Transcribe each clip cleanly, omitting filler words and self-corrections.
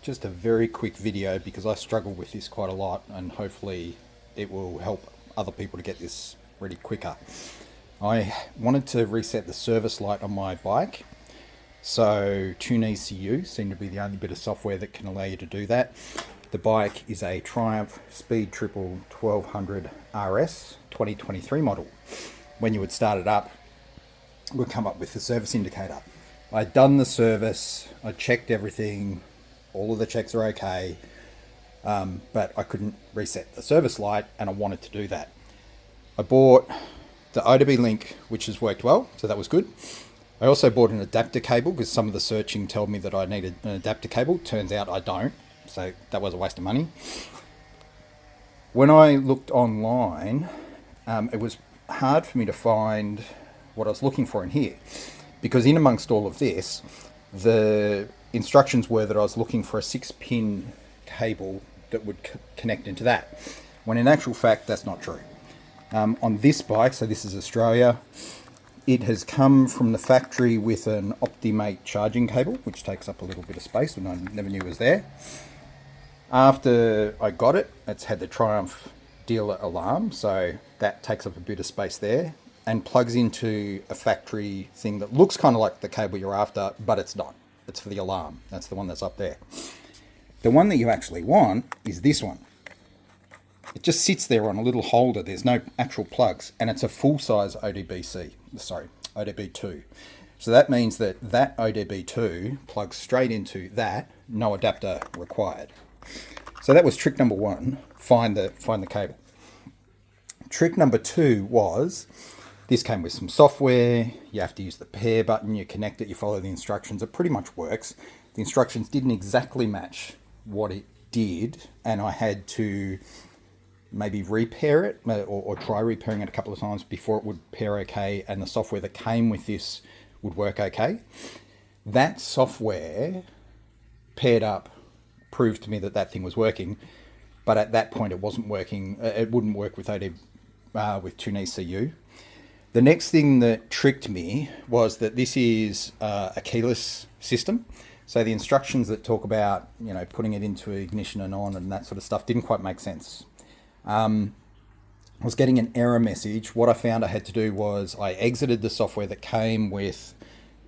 just a very quick video because I struggle with this quite a lot, and hopefully it will help other people to get this really quicker. I wanted to reset the service light on my bike. So TuneECU seemed to be the only bit of software that can allow you to do that. The bike is a Triumph Speed Triple 1200 RS 2023 model. When you would start it up, it would come up with the service indicator. I'd done the service, I checked everything, all of the checks are okay, but I couldn't reset the service light, and I wanted to do that. I bought the odbII link, which has worked well, so that was good. I also bought an adapter cable because some of the searching told me that I needed an adapter cable. Turns out I don't, so that was a waste of money. When I looked online, it was hard for me to find what I was looking for in here, because in amongst all of this, the instructions were that I was looking for a 6-pin cable that would connect into that, when in actual fact that's not true. On this bike, so this is Australia, it has come from the factory with an odbII charging cable, which takes up a little bit of space, and I never knew it was there. After I got it, it's had the Triumph dealer alarm, so that takes up a bit of space there, and plugs into a factory thing that looks kind of like the cable you're after, but it's not. It's for the alarm. That's the one that's up there. The one that you actually want is this one. It just sits there on a little holder. There's no actual plugs, and it's a full-size odbII. So that means that odbII plugs straight into that, no adapter required. So that was trick number one, find the cable. Trick number two was, this came with some software. You have to use the pair button, you connect it, you follow the instructions. It pretty much works. The instructions didn't exactly match what it did, and I had to maybe repair it or try repairing it a couple of times before it would pair okay, and the software that came with this would work okay. That software paired up proved to me that that thing was working, but at that point it wasn't working. It wouldn't work with TuneECU. The next thing that tricked me was that this is a keyless system. So the instructions that talk about, putting it into ignition and on and that sort of stuff didn't quite make sense. I was getting an error message. What I found I had to do was I exited the software that came with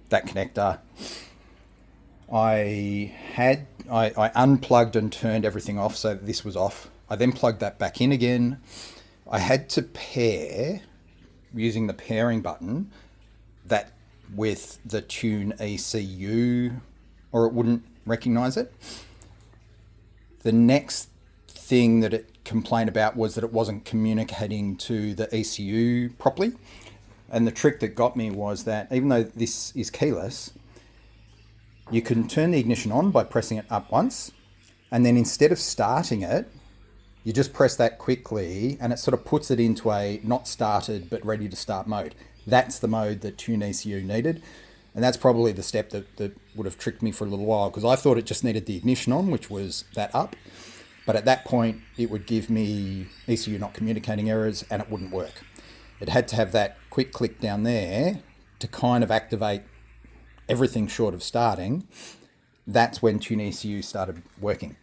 that connector. I unplugged and turned everything off so that this was off. I then plugged that back in again. I had to pair, using the pairing button, that with the TuneECU, or it wouldn't recognize it. The next thing that it complained about was that it wasn't communicating to the ECU properly. And the trick that got me was that even though this is keyless, you can turn the ignition on by pressing it up once, and then instead of starting it, you just press that quickly and it sort of puts it into a not started but ready to start mode. That's the mode that TuneECU needed. And that's probably the step that would have tricked me for a little while, because I thought it just needed the ignition on, which was that up. But at that point, it would give me ECU not communicating errors and it wouldn't work. It had to have that quick click down there to kind of activate everything short of starting. That's when TuneECU started working.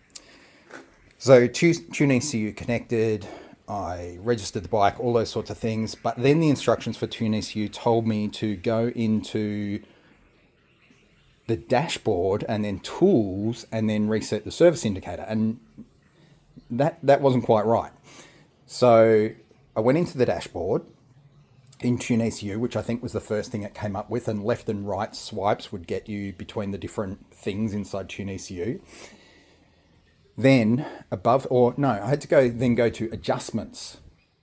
So TuneECU connected, I registered the bike, all those sorts of things. But then the instructions for TuneECU told me to go into the dashboard and then tools and then reset the service indicator. And that wasn't quite right. So I went into the dashboard in TuneECU, which I think was the first thing it came up with, and left and right swipes would get you between the different things inside TuneECU. Then I had to go to adjustments,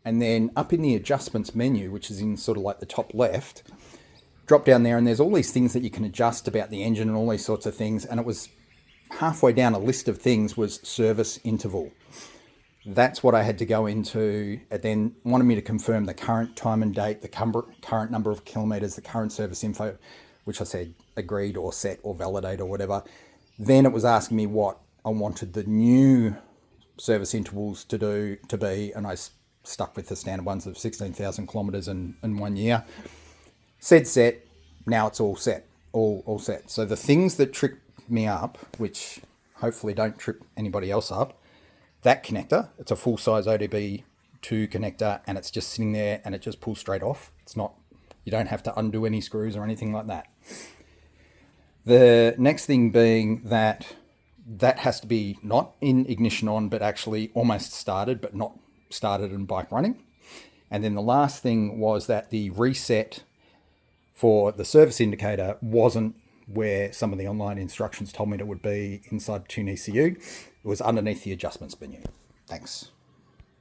and then up in the adjustments menu, which is in sort of like the top left, drop down there, and there's all these things that you can adjust about the engine and all these sorts of things. And it was halfway down a list of things was service interval. That's what I had to go into. It then wanted me to confirm the current time and date, the current number of kilometers, the current service info, which I said agreed or set or validate or whatever. Then it was asking me what I wanted the new service intervals to be, and I stuck with the standard ones of 16,000 kilometers in 1 year. Said set, now it's all set, all set. So the things that tricked me up, which hopefully don't trip anybody else up. That connector, it's a full-size odbII connector, and it's just sitting there and it just pulls straight off. It's not, you don't have to undo any screws or anything like that. The next thing being that has to be not in ignition on, but actually almost started, but not started and bike running. And then the last thing was that the reset for the service indicator wasn't where some of the online instructions told me it would be inside Tune ECU. It was underneath the adjustments menu. Thanks.